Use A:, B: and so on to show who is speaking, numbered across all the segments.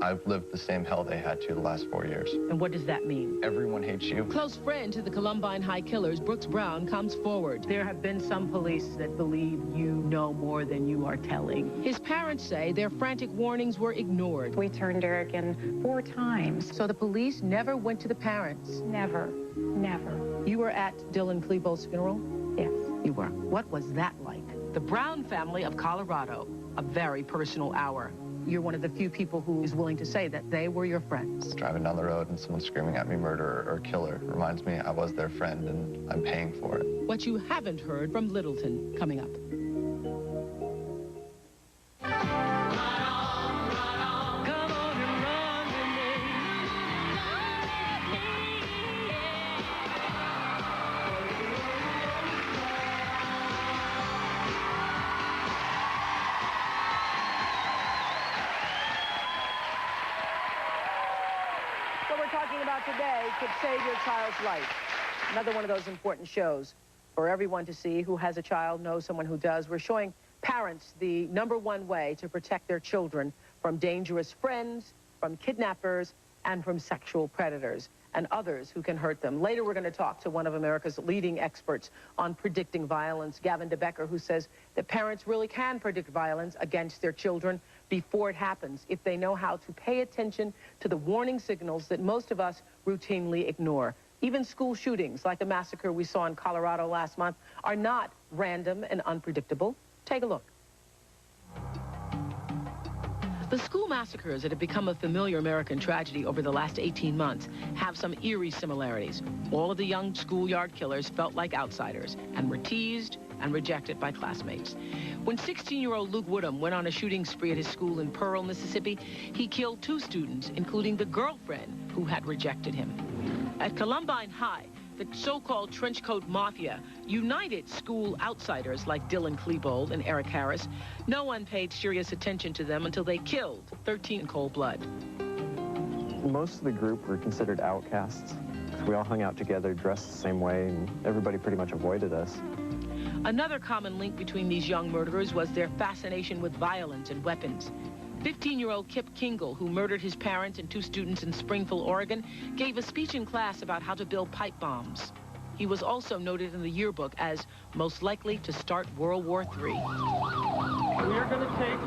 A: I've lived the same hell they had to the last 4 years.
B: And what does that mean?
A: Everyone hates you.
B: Close friend to the Columbine High killers, Brooks Brown, comes forward. There have been some police that believe you know more than you are telling. His parents say their frantic warnings were ignored.
C: We turned Eric in 4 times.
B: So the police never went to the parents?
C: Never, never.
B: You were at Dylan Klebold's funeral?
C: Yes.
B: You were. What was that like? The Brown family of Colorado, a very personal hour. You're one of the few people who is willing to say that they were your friends.
A: Driving down the road and someone screaming at me murderer or killer reminds me I was their friend and I'm paying for it.
B: What you haven't heard from Littleton coming up. Today could save your child's life. Another one of those important shows for everyone to see who has a child, knows someone who does. We're showing parents the #1 way to protect their children from dangerous friends, from kidnappers, and from sexual predators and others who can hurt them. Later, we're going to talk to one of America's leading experts on predicting violence, Gavin DeBecker, who says that parents really can predict violence against their children before it happens if they know how to pay attention to the warning signals that most of us routinely ignore. Even school shootings, like the massacre we saw in Colorado last month, are not random and unpredictable. Take a look. The school massacres that have become a familiar American tragedy over the last 18 months have some eerie similarities. All of the young schoolyard killers felt like outsiders and were teased and rejected by classmates. When 16-year-old Luke Woodham went on a shooting spree at his school in Pearl, Mississippi, he killed 2 students, including the girlfriend who had rejected him. At Columbine High, the so-called trenchcoat mafia united school outsiders like Dylan Klebold and Eric Harris. No one paid serious attention to them until they killed 13 in cold blood.
D: Most of the group were considered outcasts. We all hung out together, dressed the same way, and everybody pretty much avoided us.
B: Another common link between these young murderers was their fascination with violence and weapons. 15-year-old Kip Kingle, who murdered his parents and 2 students in Springfield, Oregon, gave a speech in class about how to build pipe bombs. He was also noted in the yearbook as most likely to start World War III.
E: We're going to take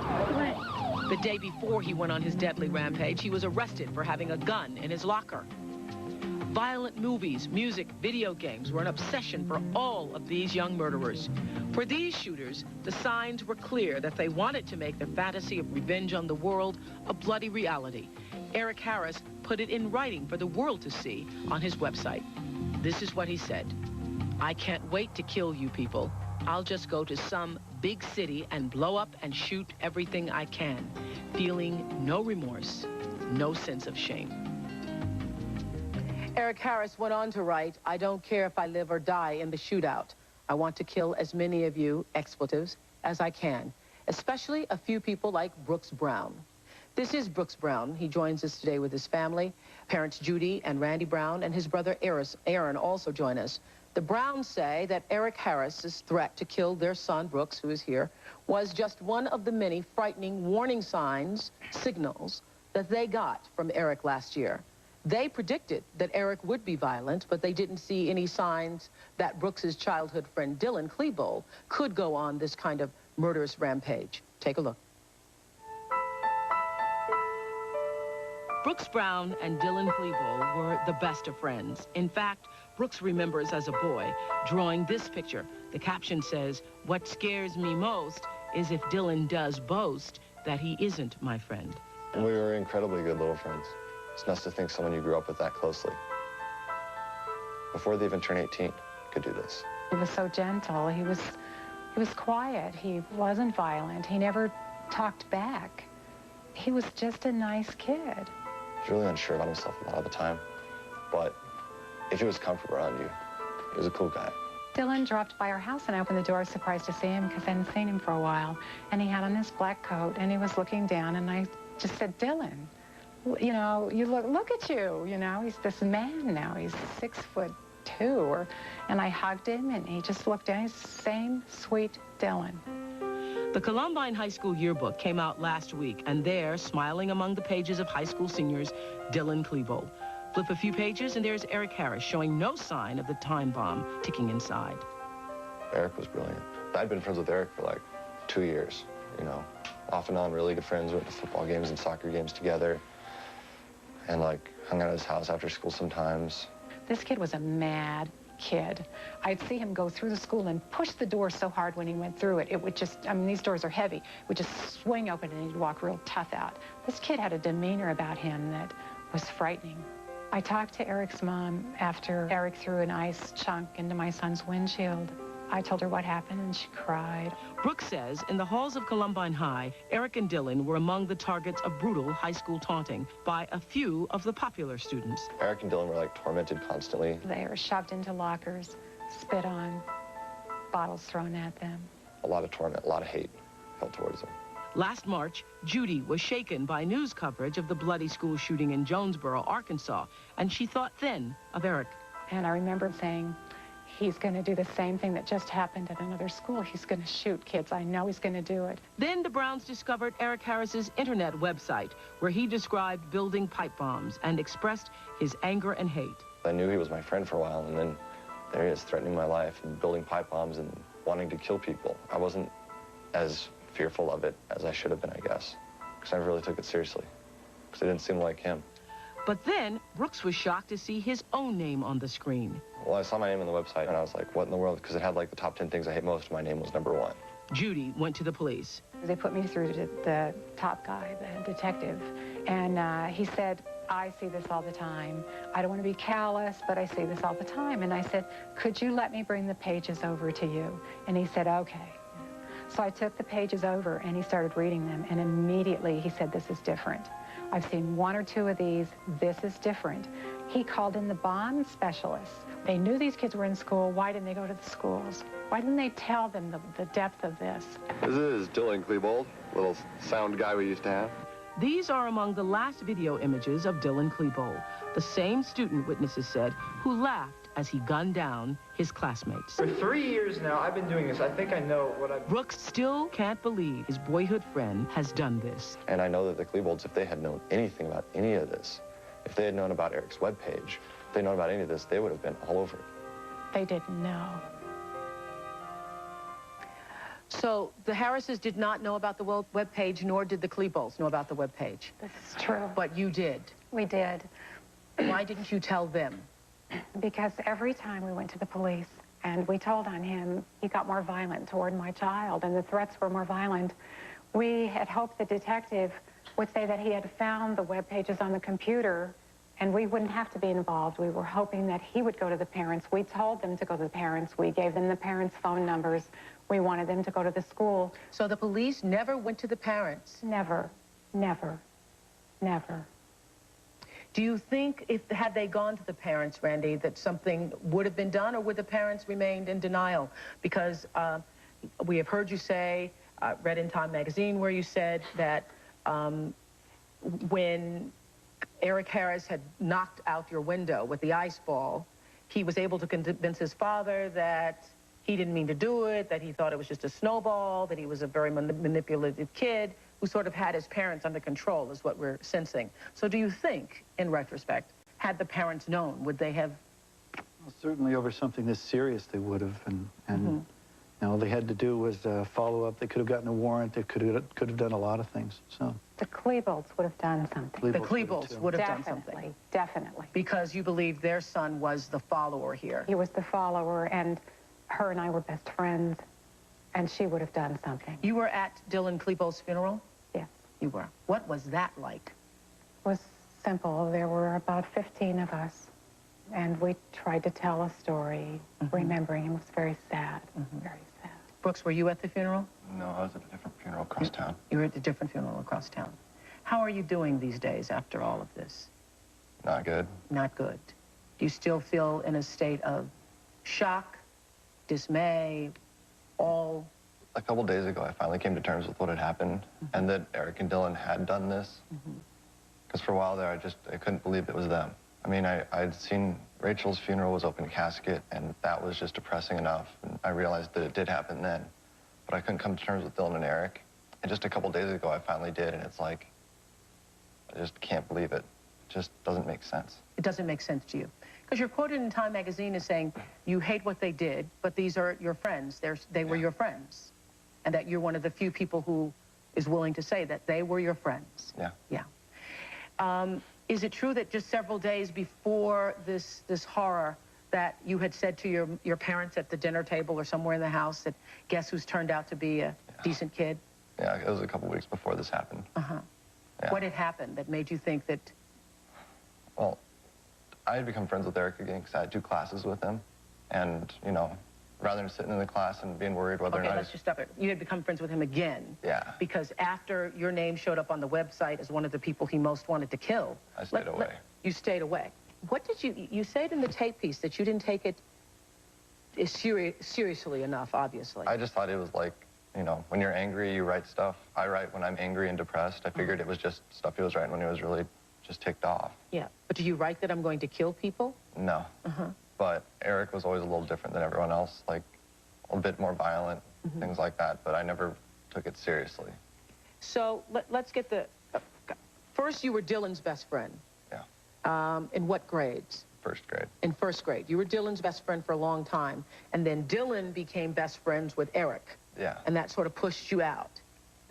E: 3.
B: The day before he went on his deadly rampage, he was arrested for having a gun in his locker. Violent movies, music, video games were an obsession for all of these young murderers. For these shooters, the signs were clear that they wanted to make their fantasy of revenge on the world a bloody reality. Eric Harris put it in writing for the world to see on his website. This is what he said: "I can't wait to kill you people. I'll just go to some big city and blow up and shoot everything I can, feeling no remorse, no sense of shame." Eric Harris went on to write, "I don't care if I live or die in the shootout. I want to kill as many of you, expletives, as I can, especially a few people like Brooks Brown." This is Brooks Brown. He joins us today with his family. Parents Judy and Randy Brown and his brother Aaron also join us. The Browns say that Eric Harris's threat to kill their son, Brooks, who is here, was just one of the many frightening warning signals that they got from Eric last year. They predicted that Eric would be violent, but they didn't see any signs that Brooks's childhood friend Dylan Klebold could go on this kind of murderous rampage. Take a look. Brooks Brown and Dylan Klebold were the best of friends. In fact, Brooks remembers as a boy drawing this picture. The caption says, "What scares me most is if Dylan does boast that he isn't my friend."
A: And we were incredibly good little friends. It's nice to think someone you grew up with that closely, before they even turn 18, could do this.
C: He was so gentle. He was quiet. He wasn't violent. He never talked back. He was just a nice kid.
A: He was really unsure about himself a lot of the time, but if he was comfortable around you, he was a cool guy.
C: Dylan dropped by our house and I opened the door, surprised to see him because I hadn't seen him for a while. And he had on his black coat and he was looking down and I just said, "Dylan, you know, you look at you, you know, he's this man now, he's 6'2", and I hugged him and he just looked down, he's the same sweet Dylan."
B: The Columbine High School yearbook came out last week, and there, smiling among the pages of high school seniors, Dylan Klebold. Flip a few pages, and there's Eric Harris, showing no sign of the time bomb ticking inside.
A: Eric was brilliant. I'd been friends with Eric for like 2 years, you know, off and on, really good friends. We went to football games and soccer games together, and like hung out at his house after school sometimes.
C: This kid was a mad kid. I'd see him go through the school and push the door so hard when he went through it. It would just, I mean, these doors are heavy. It would just swing open and he'd walk real tough out. This kid had a demeanor about him that was frightening. I talked to Eric's mom after Eric threw an ice chunk into my son's windshield. I told her what happened, and she cried.
B: Brooks says in the halls of Columbine High, Eric and Dylan were among the targets of brutal high school taunting by a few of the popular students.
A: Eric and Dylan were like tormented constantly.
C: They were shoved into lockers, spit on, bottles thrown at them.
A: A lot of torment, a lot of hate felt towards them.
B: Last March, Judy was shaken by news coverage of the bloody school shooting in Jonesboro, Arkansas, and she thought then of Eric.
C: And I remember saying, he's going to do the same thing that just happened at another school. He's going to shoot kids. I know he's going to do it.
B: Then the Browns discovered Eric Harris's internet website, where he described building pipe bombs and expressed his anger and hate.
A: I knew he was my friend for a while, and then there he is threatening my life and building pipe bombs and wanting to kill people. I wasn't as fearful of it as I should have been, I guess, because I never really took it seriously, because it didn't seem like him.
B: But then Brooks was shocked to see his own name on the screen.
A: Well, I saw my name on the website, and I was like, what in the world? Because it had like the top 10 things I hate most, and my name was #1.
B: Judy went to the police.
C: They put me through to the top guy, the detective, and he said, I see this all the time. I don't want to be callous, but I see this all the time. And I said, could you let me bring the pages over to you? And he said, okay. So I took the pages over, and he started reading them, and immediately he said, this is different. I've seen 1 or 2 of these. This is different. He called in the bond specialists. They knew these kids were in school. Why didn't they go to the schools? Why didn't they tell them the depth of this?
A: This is Dylan Klebold, little sound guy we used to have.
B: These are among the last video images of Dylan Klebold, the same student, witnesses said, who laughed as he gunned down his classmates.
F: For 3 years now, I've been doing this. I think I know what I've...
B: Brooks still can't believe his boyhood friend has done this.
A: And I know that the Klebolds, if they had known anything about any of this, if they had known about Eric's webpage, if they'd known about any of this, they would have been all over it.
C: They didn't know.
B: So the Harrises did not know about the webpage, nor did the Klebolds know about the webpage.
C: This is true.
B: But you did.
C: We did.
B: Why didn't you tell them?
C: Because every time we went to the police and we told on him, he got more violent toward my child, and the threats were more violent. We had hoped the detective would say that he had found the web pages on the computer and we wouldn't have to be involved. We were hoping that he would go to the parents. We told them to go to the parents. We gave them the parents' phone numbers. We wanted them to go to the school.
B: So the police never went to the parents?
C: Never, never, never.
B: Do you think had they gone to the parents, Randy, that something would have been done, or would the parents remained in denial? Because we have heard you say, read in Time magazine where you said that when Eric Harris had knocked out your window with the ice ball, he was able to convince his father that he didn't mean to do it, that he thought it was just a snowball, that he was a very manipulative kid who sort of had his parents under control, is what we're sensing. So do you think, in retrospect, had the parents known, would they have?
G: Well, certainly over something this serious they would have, and all they had to do was follow up. They could have gotten a warrant. They could have done a lot of things. So
C: the Klebolds would have done something.
B: The Klebolds would have done something.
C: Definitely, definitely.
B: Because you believe their son was the follower here.
C: He was the follower, and her and I were best friends, and she would have done something.
B: You were at Dylan Klebold's funeral?
C: Yes.
B: You were. What was that like?
C: It was simple. There were about 15 of us, and we tried to tell a story, remembering him. It was very sad, very sad.
B: Brooks, were you at the funeral?
A: No, I was at a different funeral across town.
B: You were at a different funeral across town. How are you doing these days after all of this?
A: Not good.
B: Not good. Do you still feel in a state of shock, dismay, all?
A: A couple days ago, I finally came to terms with what had happened and that Eric and Dylan had done this. Because for a while there, I couldn't believe it was them. I mean, I'd seen Rachel's funeral was open casket, and that was just depressing enough. And I realized that it did happen then. but I couldn't come to terms with Dylan and Eric. And just a couple days ago, I finally did, and it's like, I just can't believe it. It just doesn't make sense.
B: It doesn't make sense to you. Because you're quoted in Time magazine as saying, you hate what they did, but these are your friends. They were your friends. And that you're one of the few people who is willing to say that they were your friends.
A: Yeah.
B: Yeah. Is it true that just several days before this horror that you had said to your parents at the dinner table or somewhere in the house that guess who's turned out to be a decent kid?
A: Yeah, it was a couple weeks before this happened.
B: Uh-huh.
A: Yeah.
B: What had happened that made you think that...
A: Well, I had become friends with Eric again because I had 2 classes with him. And, you know, rather than sitting in the class and being worried whether or not...
B: Okay, let's just stop it. You had become friends with him again.
A: Yeah.
B: Because after your name showed up on the website as one of the people he most wanted to kill...
A: I stayed away.
B: You stayed away. What did you said in the tape piece that you didn't take it seriously enough, obviously.
A: I just thought it was like, you know, when you're angry, you write stuff. I write when I'm angry and depressed. I figured it was just stuff he was writing when he was really just ticked off.
B: Yeah, but do you write that I'm going to kill people?
A: No. But Eric was always a little different than everyone else, like a bit more violent, things like that, but I never took it seriously.
B: So let's get the... first, you were Dylan's best friend.
A: Yeah.
B: In what grades?
A: First grade.
B: In first grade. You were Dylan's best friend for a long time, and then Dylan became best friends with Eric.
A: Yeah.
B: And that sort of pushed you out.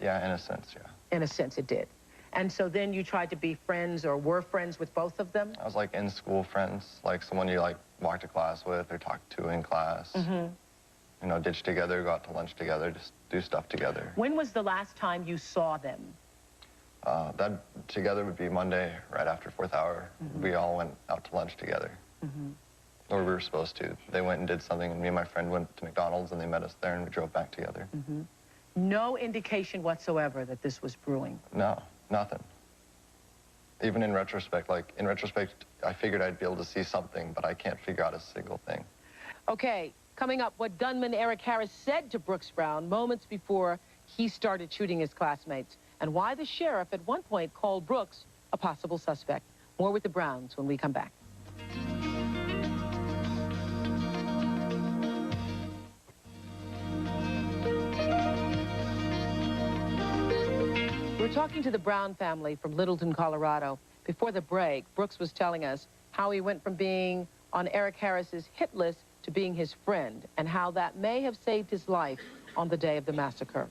A: Yeah, in a sense, yeah.
B: In a sense, it did. And so then you tried to be friends or were friends with both of them?
A: I was like in school friends, like someone you like walk to class with or talk to in class. You know, ditch together, go out to lunch together, just do stuff together.
B: When was the last time you saw them?
A: That together would be Monday, right after 4th hour. We all went out to lunch together. Or we were supposed to. They went and did something, and me and my friend went to McDonald's, and they met us there, and we drove back together.
B: No indication whatsoever that this was brewing?
A: No, nothing. Even in retrospect, like, in retrospect, I figured I'd be able to see something, but I can't figure out a single thing.
B: Okay, coming up, what gunman Eric Harris said to Brooks Brown moments before he started shooting his classmates, and why the sheriff at one point called Brooks a possible suspect. More with the Browns when we come back. We're talking to the Brown family from Littleton, Colorado. Before the break, Brooks was telling us how he went from being on Eric Harris's hit list to being his friend, and how that may have saved his life on the day of the massacre.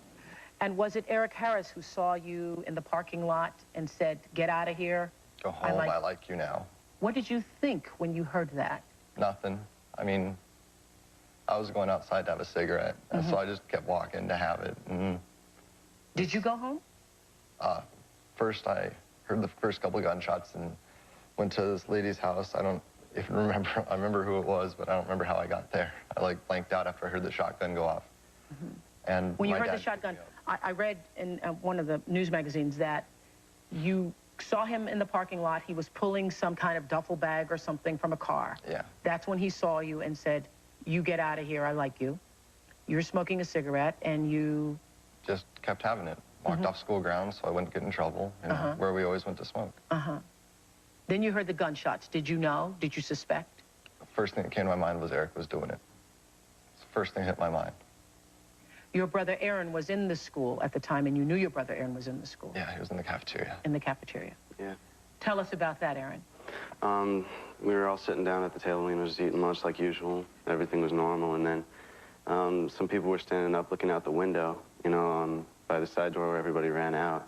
B: And was it Eric Harris who saw you in the parking lot and said, get out of here?
A: Go home, I like you now.
B: What did you think when you heard that?
A: Nothing. I mean, I was going outside to have a cigarette, and so I just kept walking to have it.
B: Did you go home?
A: First, I heard the first couple of gunshots and went to this lady's house. I don't even remember. I remember who it was, but I don't remember how I got there. I, like, blanked out after I heard the shotgun go off. And
B: when you heard the shotgun, I read in one of the news magazines that you saw him in the parking lot. He was pulling some kind of duffel bag or something from a car.
A: Yeah.
B: That's when he saw you and said, you get out of here, I like you. You were smoking a cigarette, and you...
A: Just kept having it. Walked off school grounds so I wouldn't get in trouble, you know, where we always went to smoke.
B: Then you heard the gunshots. Did you know? Did you suspect?
A: The first thing that came to my mind was Eric was doing it. It's the first thing that hit my mind.
B: Your brother Aaron was in the school at the time, and you knew your brother Aaron was in the school.
A: Yeah, he was in the cafeteria.
B: In the cafeteria.
H: Yeah.
B: Tell us about that, Aaron.
H: We were all sitting down at the table, and was eating lunch like usual. Everything was normal, and then some people were standing up looking out the window, you know, by the side door where everybody ran out.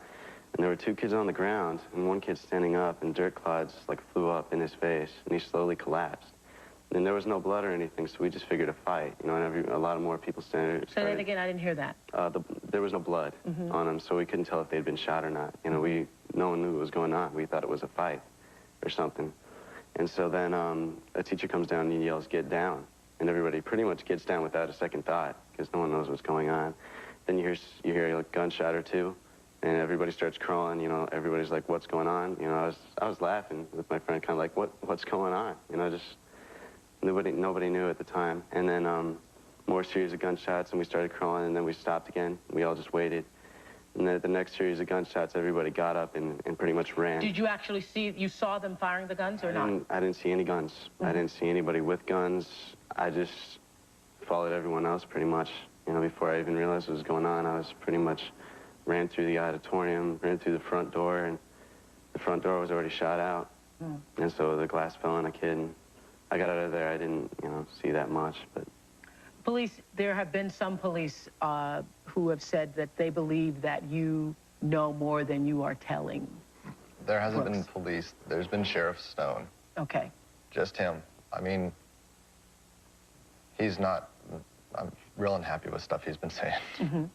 H: And there were 2 kids on the ground, and one kid standing up, and dirt clods like flew up in his face, and he slowly collapsed. And there was no blood or anything, so we just figured a fight, you know, and a lot of more people standing.
B: Say that again, I didn't hear that.
H: There was no blood on them, so we couldn't tell if they'd been shot or not. You know, no one knew what was going on. We thought it was a fight or something. And so then a teacher comes down and he yells, get down. And everybody pretty much gets down without a second thought, because no one knows what's going on. Then you hear a gunshot or 2, and everybody starts crawling. You know, everybody's like, "What's going on?" You know, I was laughing with my friend, kind of like, "What's going on?" You know, just nobody knew at the time. And then more series of gunshots, and we started crawling, and then we stopped again. We all just waited. And then at the next series of gunshots, everybody got up and pretty much ran.
B: Did you actually you saw them firing the guns or not?
H: I didn't see any guns. I didn't see anybody with guns. I just followed everyone else pretty much. You know, before I even realized what was going on, I was pretty much ran through the auditorium, ran through the front door, and the front door was already shot out. And so the glass fell on a kid, and I got out of there. I didn't, you know, see that much, but...
B: Police, there have been some police who have said that they believe that you know more than you are telling.
A: There hasn't been police. There's been Sheriff Stone.
B: Okay.
A: Just him. I mean, he's not... I'm real unhappy with stuff he's been saying.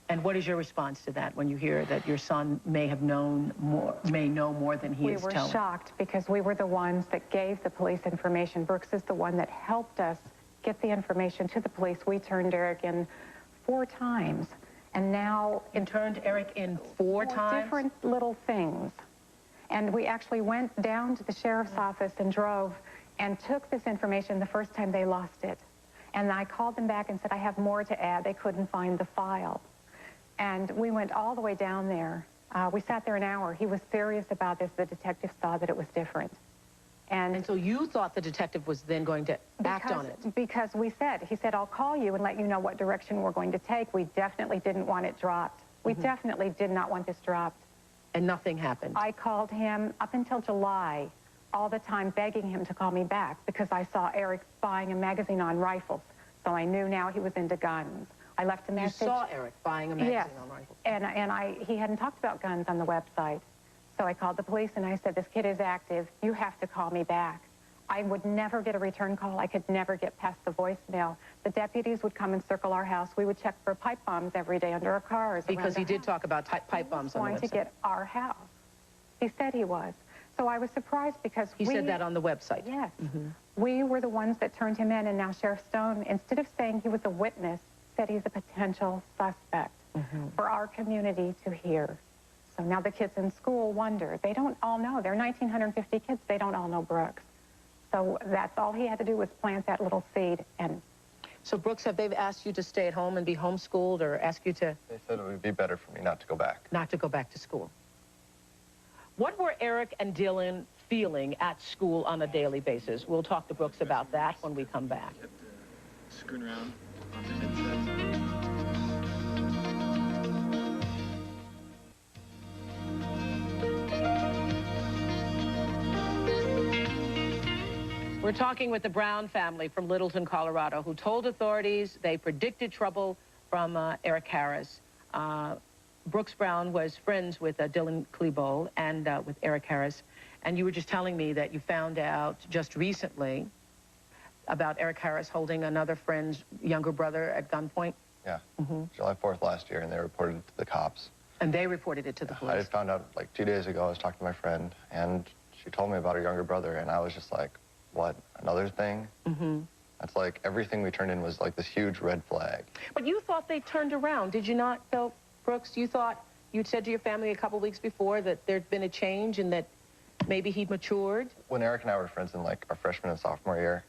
B: And what is your response to that when you hear that your son may know more than he is telling?
C: We were shocked because we were the ones that gave the police information. Brooks is the one that helped us get the information to the police. We turned Eric in 4 times, and now...
B: You turned Eric in 4 times?
C: Different little things. And we actually went down to the sheriff's office and drove and took this information the first time they lost it. And I called them back and said, I have more to add. They couldn't find the file. And we went all the way down there. We sat there an hour. He was serious about this. The detective saw that it was different. And
B: so you thought the detective was then going to act on it?
C: Because he said, I'll call you and let you know what direction we're going to take. We definitely didn't want it dropped. We definitely did not want this dropped.
B: And nothing happened?
C: I called him up until July, all the time begging him to call me back because I saw Eric buying a magazine on rifles. So I knew now he was into guns. I left a message.
B: You saw Eric buying a magazine on rifles?
C: And he hadn't talked about guns on the website. So I called the police and I said, this kid is active. You have to call me back. I would never get a return call. I could never get past the voicemail. The deputies would come and circle our house. We would check for pipe bombs every day under our cars.
B: Because he did talk about pipe bombs on the website.
C: He was going to get our house. He said he was. So I was surprised because
B: he said that on the website?
C: Yes. We were the ones that turned him in, and now Sheriff Stone, instead of saying he was a witness, said he's a potential suspect for our community to hear. So now the kids in school wonder. They don't all know. There are 1,950 kids. They don't all know Brooks. So that's all he had to do was plant that little seed. And
B: so, Brooks, have they asked you to stay at home and be homeschooled or ask you to...
A: They said it would be better for me not to go back.
B: Not to go back to school. What were Eric and Dylan feeling at school on a daily basis? We'll talk to Brooks about that when we come back.
E: Screwing around on the headset.
B: We're talking with the Brown family from Littleton, Colorado, who told authorities they predicted trouble from Eric Harris. Brooks Brown was friends with Dylan Klebold and with Eric Harris. And you were just telling me that you found out just recently about Eric Harris holding another friend's younger brother at gunpoint.
A: Yeah, July 4th last year, and they reported it to the cops.
B: And they reported it to the police?
A: I found out like 2 days ago. I was talking to my friend, and she told me about her younger brother, and I was just like, what, another thing? That's like everything we turned in was like this huge red flag.
B: But you thought they turned around, did you not, though, Brooks? You thought, you'd said to your family a couple weeks before that there'd been a change and that maybe he'd matured?
A: When Eric and I were friends in like our freshman and sophomore year,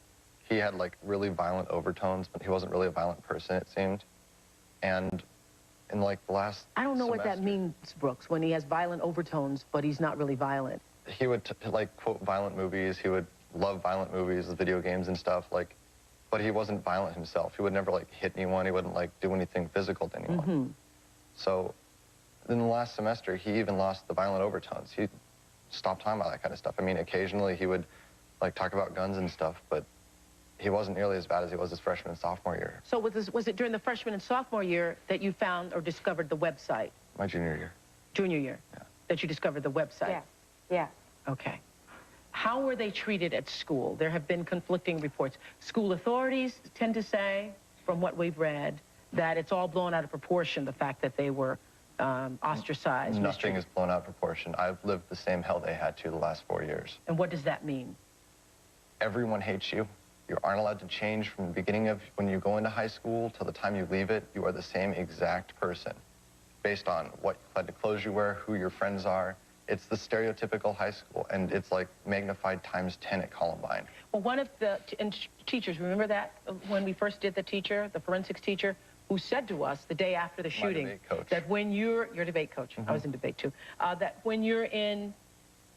A: he had like really violent overtones, but he wasn't really a violent person, it seemed. And in like the last
B: I don't know what that means, Brooks, when he has violent overtones, but he's not really violent.
A: He would like quote violent movies. He would love violent movies, video games and stuff, like, but he wasn't violent himself. He would never like hit anyone. He wouldn't like do anything physical to anyone. So in the last semester, he even lost the violent overtones. He stopped talking about that kind of stuff. I mean, occasionally he would like talk about guns and stuff, but he wasn't nearly as bad as he was his freshman and sophomore year.
B: So was it during the freshman and sophomore year that you found or discovered the website?
A: My junior year.
B: Junior year? Yeah. That you discovered the website?
C: Yes. Yes.
B: Okay. How were they treated at school? There have been conflicting reports. School authorities tend to say, from what we've read, that it's all blown out of proportion, the fact that they were ostracized.
A: Nothing is blown out of proportion. I've lived the same hell they had to the last 4 years.
B: And what does that mean?
A: Everyone hates you. You aren't allowed to change from the beginning of when you go into high school till the time you leave it. You are the same exact person based on what kind of clothes you wear, who your friends are. It's the stereotypical high school, and it's like magnified times 10 at Columbine. Well,
B: one of the teachers, remember that when we first did the teacher, the forensics teacher, who said to us the day after the shooting that when you're debate coach, I was in debate too, that when you're in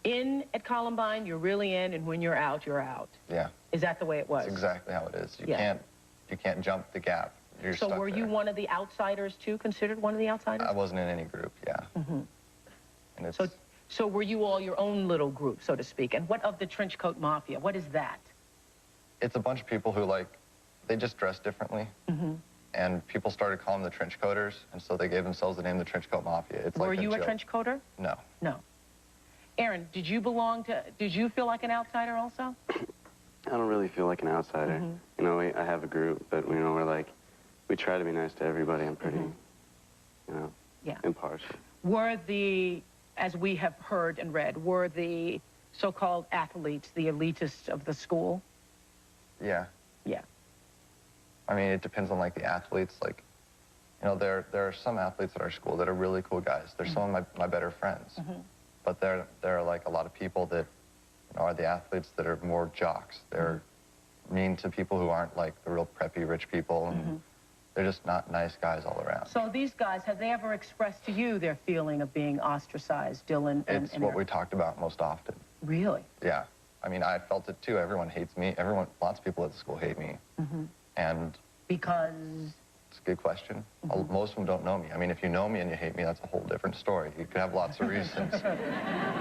B: at Columbine, you're really in, and when you're out, you're out.
A: Yeah.
B: Is that the way it was?
A: That's exactly how it is. You can't jump the gap. you're
B: So
A: stuck
B: were you
A: there.
B: one of the outsiders, too, considered one of the outsiders?
A: I wasn't in any group, yeah.
B: Mm-hmm.
A: And it's,
B: So were you all your own little group, so to speak? And what of the trench coat mafia? What is that?
A: it's a bunch of people who, like, they just dress differently.
B: Mm-hmm.
A: And people started calling them the trench coaters, and so they gave themselves the name the trench coat mafia. It's
B: Were
A: like
B: you a
A: joke.
B: trench coater?
A: No.
B: No. Aaron, did you feel like an outsider also?
H: I don't really feel like an outsider.
B: Mm-hmm.
H: You know, I have a group, but, you know, we try to be nice to everybody. I'm pretty,
B: Mm-hmm.
H: you know,
B: Yeah.
H: impartial.
B: Were as we have heard and read, were the so-called athletes the elitists of the school?
A: Yeah.
B: Yeah.
A: I mean, it depends on, like, the athletes. Like, you know, there are some athletes at our school that are really cool guys. They're some of my better friends.
B: Mm-hmm.
A: But there are, like, a lot of people that, you know, are the athletes that are more jocks. They're mean to people who aren't, like, the real preppy rich people. And they're just not nice guys all around.
B: So these guys, have they ever expressed to you their feeling of being ostracized, Dylan and
A: It's what we talked about most often.
B: Really?
A: Yeah. I mean, I felt it, too. Everyone hates me. Lots of people at the school hate me.
B: Mm-hmm.
A: And
B: Because?
A: it's a good question. Most of them don't know me. I mean, if you know me and you hate me, that's a whole different story. You could have lots of reasons.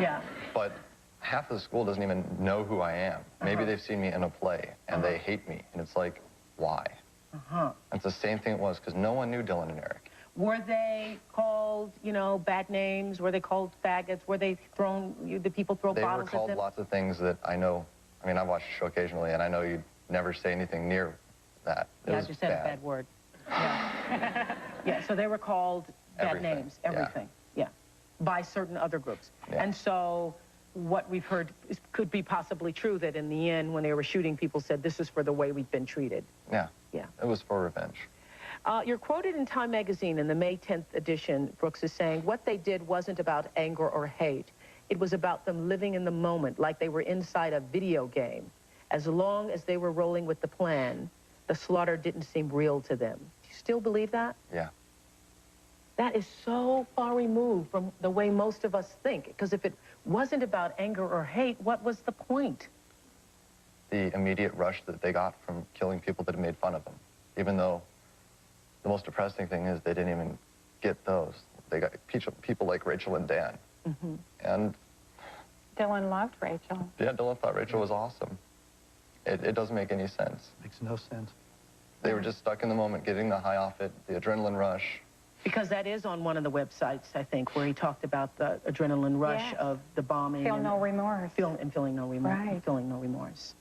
B: Yeah.
A: But half of the school doesn't even know who I am. Maybe they've seen me in a play, and they hate me. And it's like, why? It's the same thing it was, because no one knew Dylan and Eric.
B: Were they called, you know, bad names? Were they called faggots? Were they the people throw
A: They
B: bottles
A: were called
B: at them?
A: lots of things that I know. I mean, I watch the show occasionally, and I know you'd never say anything near that. It
B: Yeah, I
A: was
B: just said a bad word. Yeah. Yeah, so they were called bad
A: Everything,
B: names, everything. Yeah. By certain other groups.
A: Yeah.
B: And so what we've heard could be possibly true, that in the end, when they were shooting, people said, this is for the way we've been treated.
A: Yeah.
B: Yeah.
A: It was for revenge.
B: You're quoted in Time magazine in the May 10th edition, Brooks, is saying, what they did wasn't about anger or hate. It was about them living in the moment, like they were inside a video game. As long as they were rolling with the plan, the slaughter didn't seem real to them. Do you still believe that?
A: Yeah.
B: That is so far removed from the way most of us think. Because if it wasn't about anger or hate, what was the point?
A: The immediate rush that they got from killing people that had made fun of them. Even though the most depressing thing is they didn't even get those. They got people like Rachel and Dan. And
C: Dylan loved Rachel.
A: yeah, Dylan thought Rachel was awesome. It doesn't make any sense.
G: Makes no sense.
A: They were just stuck in the moment, getting the high off it, the adrenaline rush.
B: Because that is on one of the websites, I think, where he talked about the adrenaline rush
C: Yes.
B: of the bombing.
C: Feel
B: and
C: no remorse.
B: feeling no remorse.
C: Right.
B: Feeling no remorse.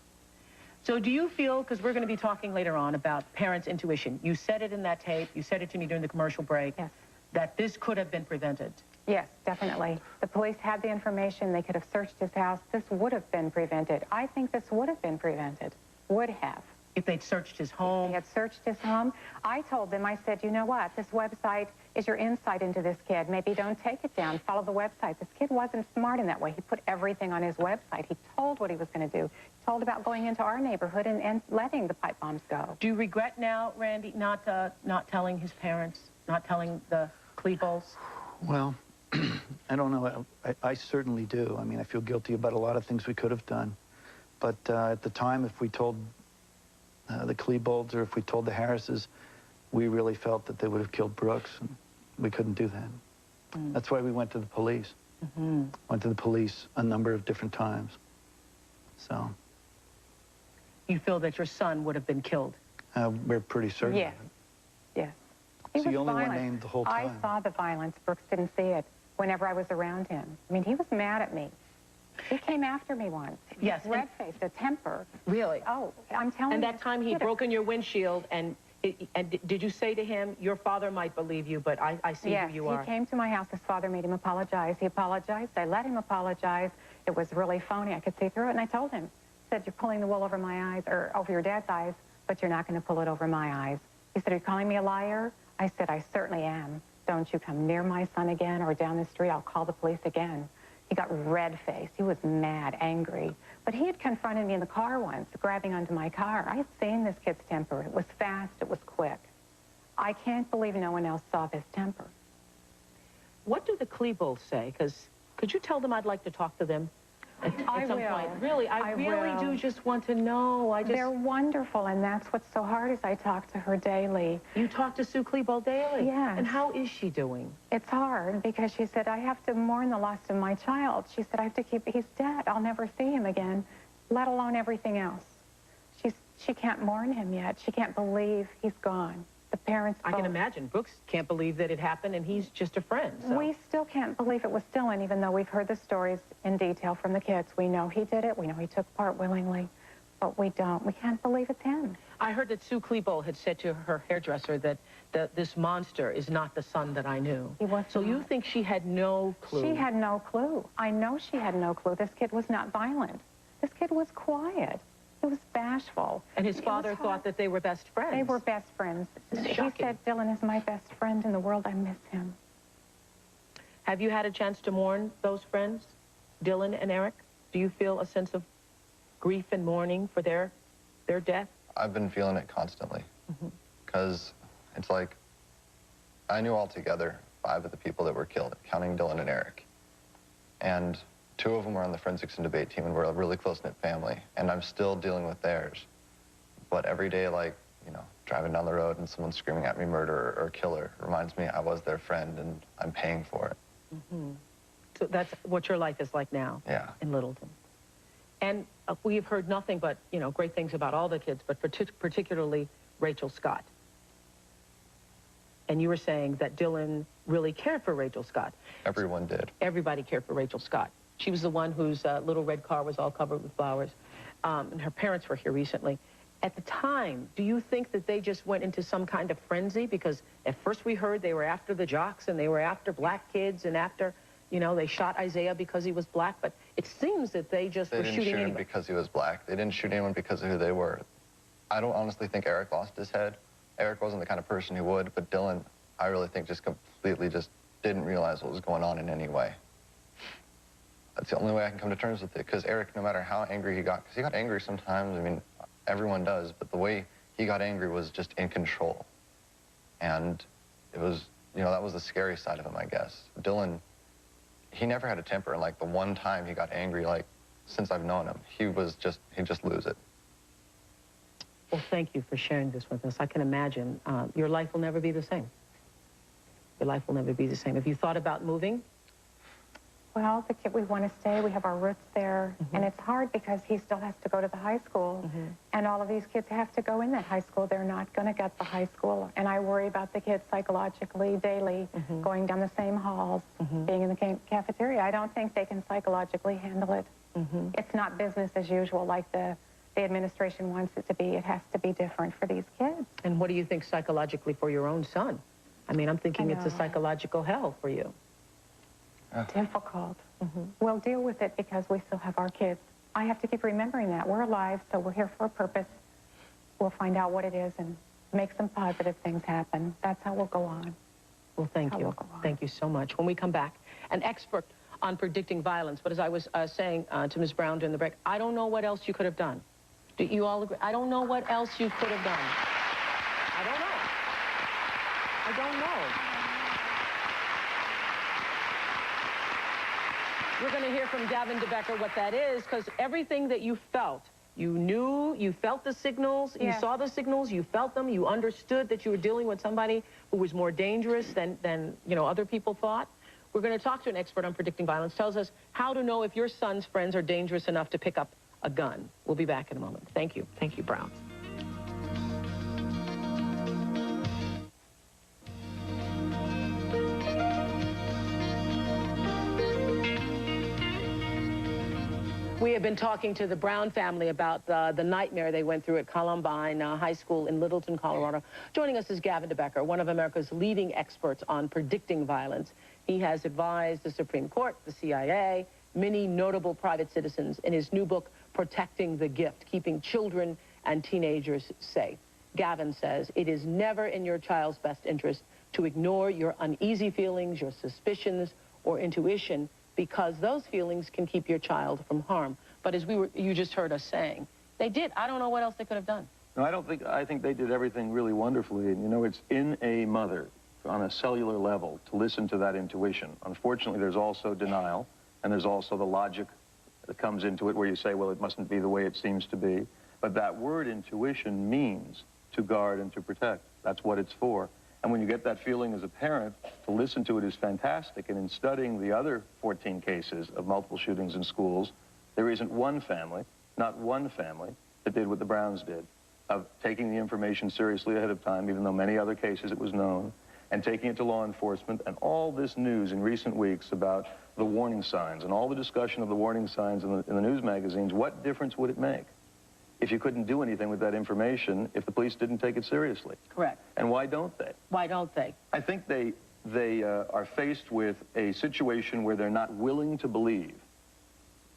B: So do you feel, because we're going to be talking later on about parents' intuition, you said it in that tape, you said it to me during the commercial break,
C: Yes.
B: that this could have been prevented?
C: Yes, definitely. The police had the information. They could have searched his house. This would have been prevented. I think this would have been prevented. Would have.
B: If they'd searched his
C: They
B: home?
C: had searched his home. I told them, I said, you know what? This website is your insight into this kid. Maybe don't take it down. Follow the website. This kid wasn't smart in that way. He put everything on his website. He told what he was going to do. He told about going into our neighborhood and letting the pipe bombs go.
B: Do you regret now, Randy, not telling his parents, not telling the Klebolds?
G: Well, I don't know. I certainly do. I mean, I feel guilty about a lot of things we could have done. But at the time, if we told the Klebolds or if we told the Harrises, we really felt that they would have killed Brooks, and we couldn't do that. That's why we went to the police. Went to the police a number of different times. So.
B: You feel that your son would have been killed?
G: We're pretty certain.
C: Yes. Yes. He
G: He's the
C: was
G: only one
C: violent.
G: named the whole time.
C: I saw the violence. Brooks didn't see it whenever I was around him. I mean, he was mad at me. He came after me once.
B: Yes.
C: Red-faced, a temper.
B: Really?
C: Oh, I'm telling you.
B: And that time he'd broken your windshield, and did you say to him, your father might believe you, but I see
C: yes,
B: who you are?
C: He came to my house. His father made him apologize. He apologized. I let him apologize. It was really phony. I could see through it, and I told him, said, you're pulling the wool over my eyes, or over your dad's eyes, but you're not going to pull it over my eyes. He said, are you calling me a liar? I said, I certainly am. Don't you come near my son again or down the street. I'll call the police again. He got red-faced. He was mad, angry. But he had confronted me in the car once, grabbing onto my car. I had seen this kid's temper. It was fast. It was quick. I can't believe no one else saw this temper.
B: What do the Klebolds say? Because could you tell them I'd like to talk to them? at some
C: will.
B: point. Really, I really
C: will.
B: do just want to know.
C: They're wonderful, and that's what's so hard is I talk to her daily.
B: You talk to Sue Klebold daily?
C: Yes.
B: And how is she doing?
C: It's hard because she said, I have to mourn the loss of my child. She said, I have to he's dead. I'll never see him again, let alone everything else. She can't mourn him yet. She can't believe he's gone. The parents
B: I can imagine. Brooks can't believe that it happened, and he's just a friend. So.
C: We still can't believe it was Dylan, even though we've heard the stories in detail from the kids. We know he did it. We know he took part willingly. But we don't. We can't believe it's him.
B: I heard that Sue Klebold had said to her hairdresser that this monster is not the son that I knew.
C: He was
B: So you think she had no clue?
C: She had no clue. I know she had no clue. This kid was not violent. This kid was quiet. He was bashful.
B: And his father thought that they were best friends.
C: They were best friends. He said, Dylan is my best friend in the world. I miss him.
B: Have you had a chance to mourn those friends, Dylan and Eric? Do you feel a sense of grief and mourning for their death?
A: I've been feeling it constantly. Because it's like, I knew altogether 5 of the people that were killed, counting Dylan and Eric. And 2 of them were on the forensics and debate team, and we're a really close-knit family, and I'm still dealing with theirs. But every day, like, you know, driving down the road and someone screaming at me murder or killer reminds me I was their friend and I'm paying for it.
B: So that's what your life is like now in Littleton. And we've heard nothing but, you know, great things about all the kids, but particularly Rachel Scott. And you were saying that Dylan really cared for Rachel Scott.
A: Everyone did.
B: Everybody cared for Rachel Scott. She was the one whose little red car was all covered with flowers. And her parents were here recently. At the time, do you think that they just went into some kind of frenzy? Because at first we heard they were after the jocks and they were after black kids and after, you know, they shot Isaiah because he was black. But it seems that they just were shooting
A: They didn't shoot him
B: anybody.
A: because he was black. They didn't shoot anyone because of who they were. I don't honestly think Eric lost his head. Eric wasn't the kind of person who would, but Dylan, I really think just completely just didn't realize what was going on in any way. That's the only way I can come to terms with it, because Eric, no matter how angry he got, because he got angry sometimes, I mean, everyone does, but the way he got angry was just in control. And it was, you know, that was the scary side of him, I guess. Dylan, he never had a temper, and like the one time he got angry, like, since I've known him, he'd just lose it.
B: Well, thank you for sharing this with us. I can imagine your life will never be the same. Your life will never be the same. Have you thought about moving?
C: Well, the kid, we want to stay. We have our roots there. And it's hard because he still has to go to the high school. And all of these kids have to go in that high school. They're not going to get the high school. And I worry about the kids psychologically daily, going down the same halls, being in the cafeteria. I don't think they can psychologically handle it. It's not business as usual like the administration wants it to be. It has to be different for these kids.
B: And what do you think psychologically for your own son? I mean, I'm thinking it's a psychological hell for you.
C: Difficult. We'll deal with it because we still have our kids. I have to keep remembering that. We're alive, so we're here for a purpose. We'll find out what it is and make some positive things happen. That's how we'll go on.
B: Well, thank you. Thank you so much. When we come back, an expert on predicting violence. But as I was saying to Ms. Brown during the break, I don't know what else you could have done. Do you all agree? I don't know what else you could have done. I don't know. I don't know. We're going to hear from Gavin DeBecker what that is, because everything that you felt, you knew, you felt the signals, you saw the signals, you felt them, you understood that you were dealing with somebody who was more dangerous than you know, other people thought. We're going to talk to an expert on predicting violence, tells us how to know if your son's friends are dangerous enough to pick up a gun. We'll be back in a moment. Thank you. Thank you, Brown. We have been talking to the Brown family about the nightmare they went through at Columbine High School in Littleton, Colorado. Joining us is Gavin DeBecker, one of America's leading experts on predicting violence. He has advised the Supreme Court, the CIA, many notable private citizens in his new book, Protecting the Gift, Keeping Children and Teenagers Safe. Gavin says it is never in your child's best interest to ignore your uneasy feelings, your suspicions, or intuition, because those feelings can keep your child from harm. But as you just heard us saying, they did. I don't know what else they could have done.
I: No, I think they did everything really wonderfully. And, you know, it's in a mother on a cellular level to listen to that intuition. Unfortunately, there's also denial, and there's also the logic that comes into it where you say, well, it mustn't be the way it seems to be. But that word intuition means to guard and to protect. That's what it's for. And when you get that feeling as a parent, to listen to it is fantastic. And in studying the other 14 cases of multiple shootings in schools, there isn't one family, not one family, that did what the Browns did, of taking the information seriously ahead of time, even though many other cases it was known, and taking it to law enforcement. And all this news in recent weeks about the warning signs and all the discussion of the warning signs in the news magazines, what difference would it make if you couldn't do anything with that information if the police didn't take it seriously?
B: Correct.
I: And why don't they?
B: Why don't they?
I: I think they are faced with a situation where they're not willing to believe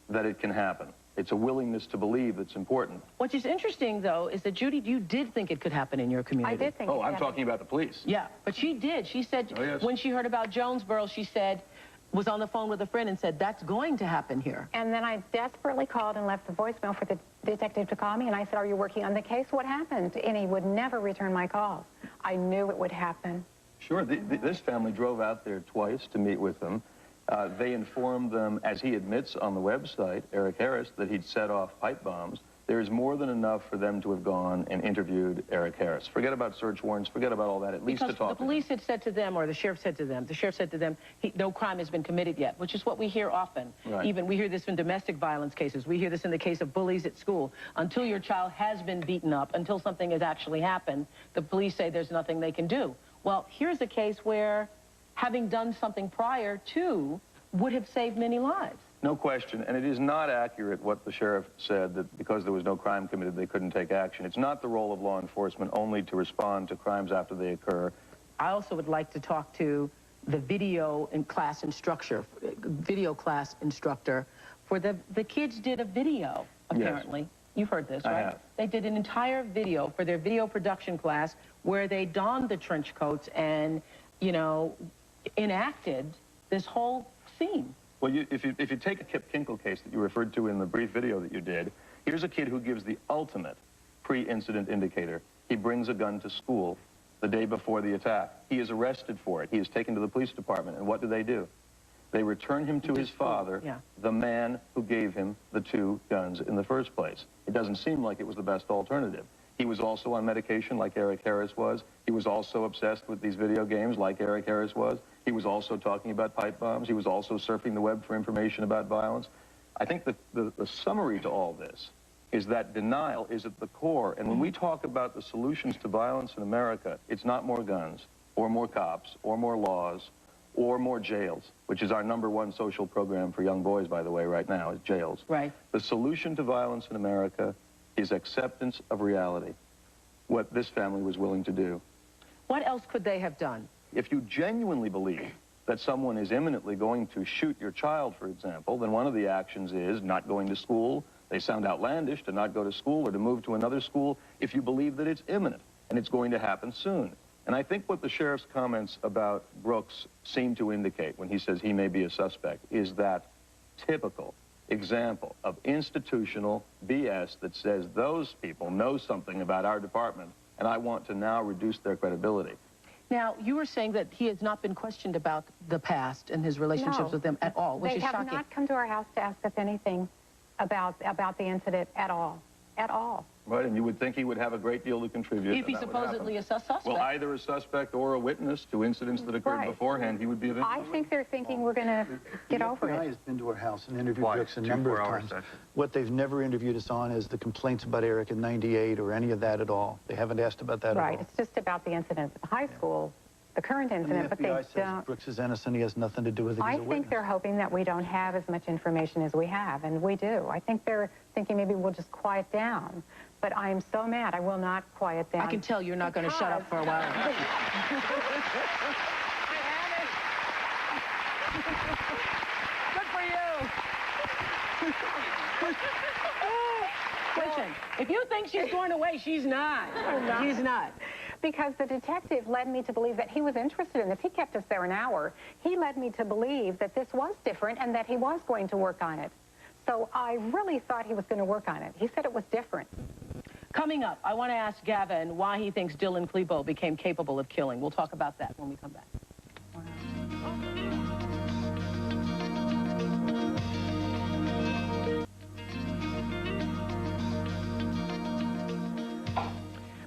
I: that it can happen. It's a willingness to believe that's important.
B: What's just interesting, though, is that, Judy, you did think it could happen in your community.
C: I did think
I: Oh, I'm talking about the police.
B: Yeah, but she did. She said,
I: Oh, yes.
B: when she heard about Jonesboro, she said, was on the phone with a friend and said, that's going to happen here.
C: And then I desperately called and left a voicemail for the detective to call me, and I said, are you working on the case? What happened? And he would never return my calls. I knew it would happen.
I: Sure. This family drove out there twice to meet with them. They informed them, as he admits on the website, Eric Harris, that he'd set off pipe bombs. There is more than enough for them to have gone and interviewed Eric Harris. Forget about search warrants, forget about all that, at least to talk to him.
B: Because the police had said to them, or the sheriff said to them, no crime has been committed yet, which is what we hear often.
I: Right.
B: Even we hear this in domestic violence cases. We hear this in the case of bullies at school. Until your child has been beaten up, until something has actually happened, the police say there's nothing they can do. Well, here's a case where having done something prior to would have saved many lives.
I: No question, and it is not accurate what the sheriff said, that because there was no crime committed, they couldn't take action. It's not the role of law enforcement only to respond to crimes after they occur.
B: I also would like to talk to the video class instructor for the kids did a video, apparently. Yes. You've heard this, right?
I: I have.
B: They did an entire video for their video production class where they donned the trench coats and, you know, enacted this whole scene.
I: Well, if you take a Kip Kinkle case that you referred to in the brief video that you did, here's a kid who gives the ultimate pre-incident indicator. He brings a gun to school the day before the attack. He is arrested for it. He is taken to the police department, and what do? They return him to his father, the man who gave him the 2 guns in the first place. It doesn't seem like it was the best alternative. He was also on medication like Eric Harris was. He was also obsessed with these video games like Eric Harris was. He was also talking about pipe bombs. He was also surfing the web for information about violence. I think the summary to all this is that denial is at the core. And when we talk about the solutions to violence in America, it's not more guns or more cops or more laws or more jails, which is our #1 social program for young boys, by the way, right now, is jails.
B: Right.
I: The solution to violence in America is acceptance of reality, what this family was willing to do.
B: What else could they have done?
I: If you genuinely believe that someone is imminently going to shoot your child, for example, then one of the actions is not going to school. They sound outlandish to not go to school or to move to another school if you believe that it's imminent and it's going to happen soon. And I think what the sheriff's comments about Brooks seem to indicate when he says he may be a suspect is that typical example of institutional BS that says those people know something about our department and I want to now reduce their credibility.
B: Now, you were saying that he has not been questioned about the past and his relationships with them at all, which is shocking.
C: They have not come to our house to ask us anything about the incident at all. At all.
I: Right, and you would think he would have a great deal to contribute.
B: If he's supposedly a suspect.
I: Well, either a suspect or a witness to incidents that occurred beforehand, he would be of interest.
C: I think they're thinking we're going to get over it.
G: The FBI has been to our house and interviewed Brooks a number of times. What they've never interviewed us on is the complaints about Eric in '98 or any of that at all. They haven't asked about that at all.
C: Right, it's just about the incident at the high school, the current incident, but they don't.
G: The FBI says Brooks is innocent, he has nothing to do with it, he's a witness.
C: I think they're hoping that we don't have as much information as we have, and we do. I think they're thinking maybe we'll just quiet down. But I'm so mad, I will not quiet down.
B: I can tell you're not going to shut up for a while.
C: I
B: Good for you. Listen, if you think she's going away, she's not. She's not.
C: Because the detective led me to believe that he was interested in this. He kept us there an hour. He led me to believe that this was different and that he was going to work on it. So I really thought he was going to work on it. He said it was different.
B: Coming up, I want to ask Gavin why he thinks Dylan Klebold became capable of killing. We'll talk about that when we come back.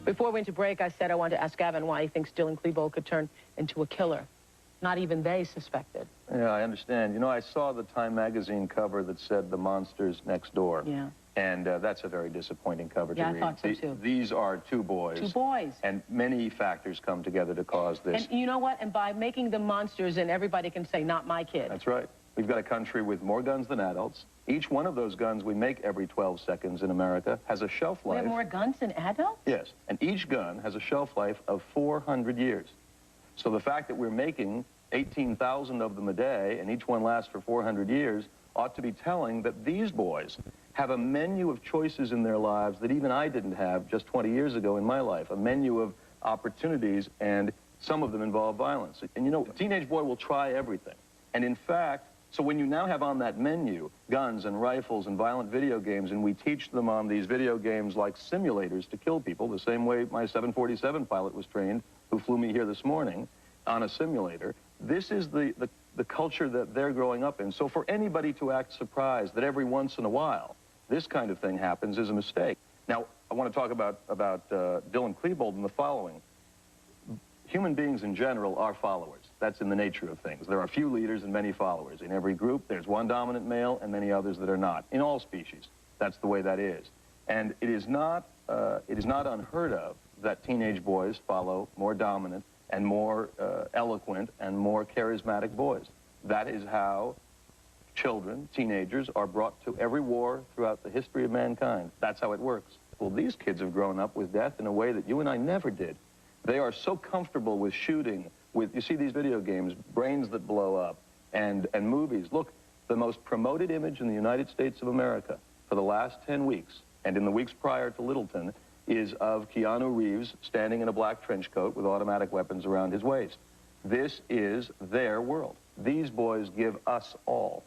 B: Before we went to break, I said I wanted to ask Gavin why he thinks Dylan Klebold could turn into a killer. Not even they suspected.
I: Yeah, I understand. You know, I saw the Time magazine cover that said "The Monsters Next Door."
B: Yeah.
I: And that's a very disappointing cover to read.
B: Yeah, I thought so, too.
I: These are two boys.
B: Two boys.
I: And many factors come together to cause this.
B: And you know what? And by making them monsters, and everybody can say, not my kid.
I: That's right. We've got a country with more guns than adults. Each one of those guns we make every 12 seconds in America has a shelf life.
B: We have more guns than adults?
I: Yes. And each gun has a shelf life of 400 years. So the fact that we're making 18,000 of them a day, and each one lasts for 400 years, ought to be telling that these boys have a menu of choices in their lives that even I didn't have just 20 years ago in my life, a menu of opportunities, and some of them involve violence. And you know, a teenage boy will try everything. And in fact, so when you now have on that menu guns and rifles and violent video games, and we teach them on these video games like simulators to kill people, the same way my 747 pilot was trained, who flew me here this morning, on a simulator, this is the culture that they're growing up in. So for anybody to act surprised that every once in a while this kind of thing happens is a mistake. Now, I want to talk about Dylan Klebold and the following. Human beings in general are followers. That's in the nature of things. There are few leaders and many followers. In every group, there's one dominant male and many others that are not. In all species, that's the way that is. And it is not unheard of that teenage boys follow more dominant and more eloquent and more charismatic boys. That is how children, teenagers, are brought to every war throughout the history of mankind. That's how it works. Well, these kids have grown up with death in a way that you and I never did. They are so comfortable with shooting, with, you see these video games, brains that blow up, and movies. Look, the most promoted image in the United States of America for the last 10 weeks, and in the weeks prior to Littleton, is of Keanu Reeves standing in a black trench coat with automatic weapons around his waist. This is their world. These boys give us all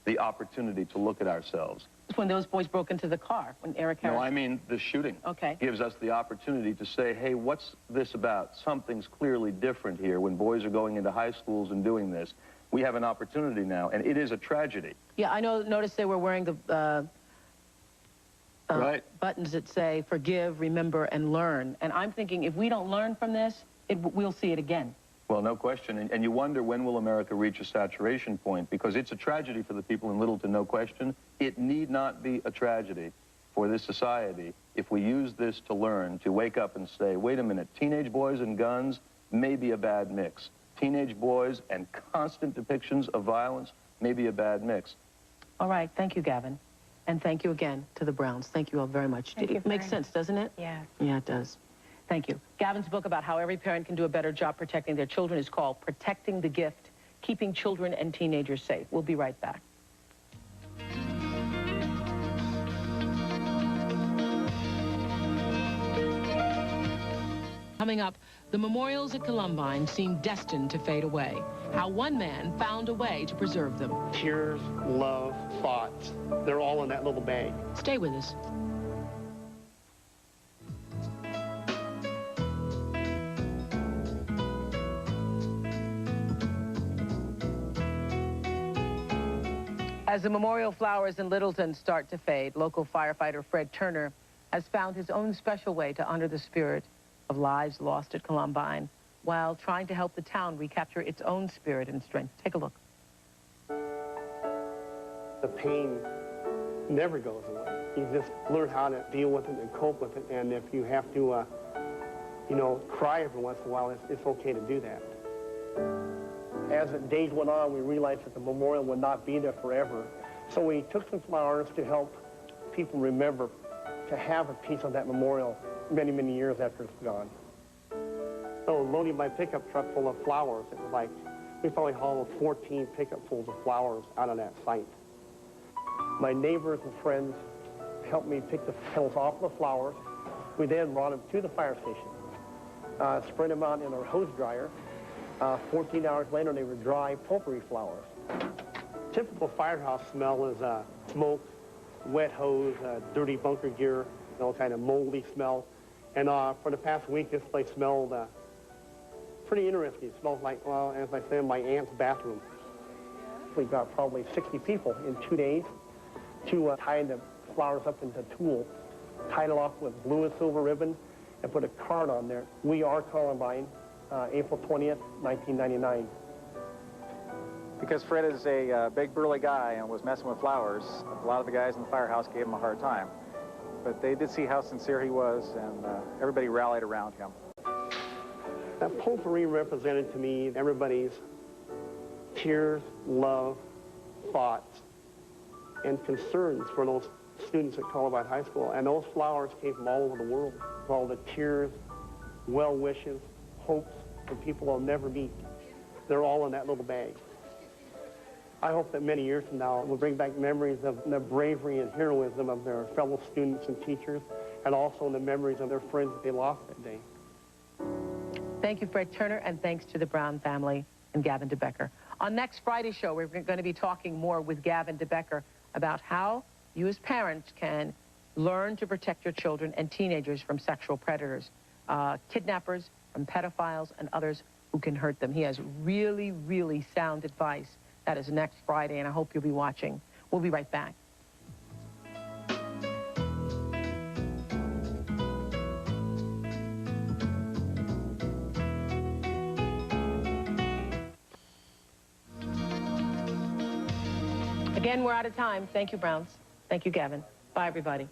I: the opportunity to look at ourselves.
B: When those boys broke into the car, when Eric Harris...
I: No, I mean the shooting.
B: Okay.
I: Gives us the opportunity to say, hey, what's this about? Something's clearly different here. When boys are going into high schools and doing this, we have an opportunity now, and it is a tragedy.
B: Yeah, I noticed they were wearing the
I: right.
B: buttons that say, forgive, remember, and learn. And I'm thinking, if we don't learn from this, we'll see it again.
I: Well, no question. And you wonder, when will America reach a saturation point? Because it's a tragedy for the people in Littleton, no question. It need not be a tragedy for this society if we use this to learn, to wake up and say, wait a minute, teenage boys and guns may be a bad mix. Teenage boys and constant depictions of violence may be a bad mix.
B: All right. Thank you, Gavin. And thank you again to the Browns. Thank you all very much. It makes sense, doesn't it?
C: Yeah.
B: Yeah, it does. Thank you. Gavin's book about how every parent can do a better job protecting their children is called Protecting the Gift, Keeping Children and Teenagers Safe. We'll be right back. Coming up, the memorials at Columbine seem destined to fade away. How one man found a way to preserve them.
J: Tears, love, thoughts, they're all in that little bag.
B: Stay with us. As the memorial flowers in Littleton start to fade, local firefighter Fred Turner has found his own special way to honor the spirit of lives lost at Columbine while trying to help the town recapture its own spirit and strength. Take a look.
J: The pain never goes away. You just learn how to deal with it and cope with it, and if you have to, you know, cry every once in a while, it's okay to do that. As the days went on, we realized that the memorial would not be there forever. So we took some flowers to help people remember to have a piece of that memorial many, many years after it's gone. So loading my pickup truck full of flowers, it was like, we probably hauled 14 pickup fulls of flowers out on that site. My neighbors and friends helped me pick the petals off the flowers. We then brought them to the fire station, spread them out in our hose dryer. 14 hours later, they were dry potpourri flowers. Typical firehouse smell is smoke, wet hose, dirty bunker gear, all kind of moldy smell. And for the past week, this place smelled pretty interesting. It smells like, well, as I said, my aunt's bathroom. We got probably 60 people in 2 days to tie the flowers up into tulle, tied it off with blue and silver ribbon, and put a card on there. We are Columbine, April 20th, 1999.
K: Because Fred is a big burly guy and was messing with flowers, a lot of the guys in the firehouse gave him a hard time. But they did see how sincere he was, and everybody rallied around him.
J: That potpourri represented to me everybody's tears, love, thoughts, and concerns for those students at Columbine High School. And those flowers came from all over the world. All the tears, well wishes, hopes for people I'll never meet. They're all in that little bag. I hope that many years from now we'll bring back memories of the bravery and heroism of their fellow students and teachers, and also the memories of their friends that they lost that day.
B: Thank you, Fred Turner, and thanks to the Brown family and Gavin DeBecker. On next Friday's show, we're going to be talking more with Gavin DeBecker about how you as parents can learn to protect your children and teenagers from sexual predators, kidnappers, from pedophiles, and others who can hurt them. He has really, really sound advice. That is next Friday, and I hope you'll be watching. We'll be right back. Again, we're out of time. Thank you, Browns. Thank you, Gavin. Bye, everybody.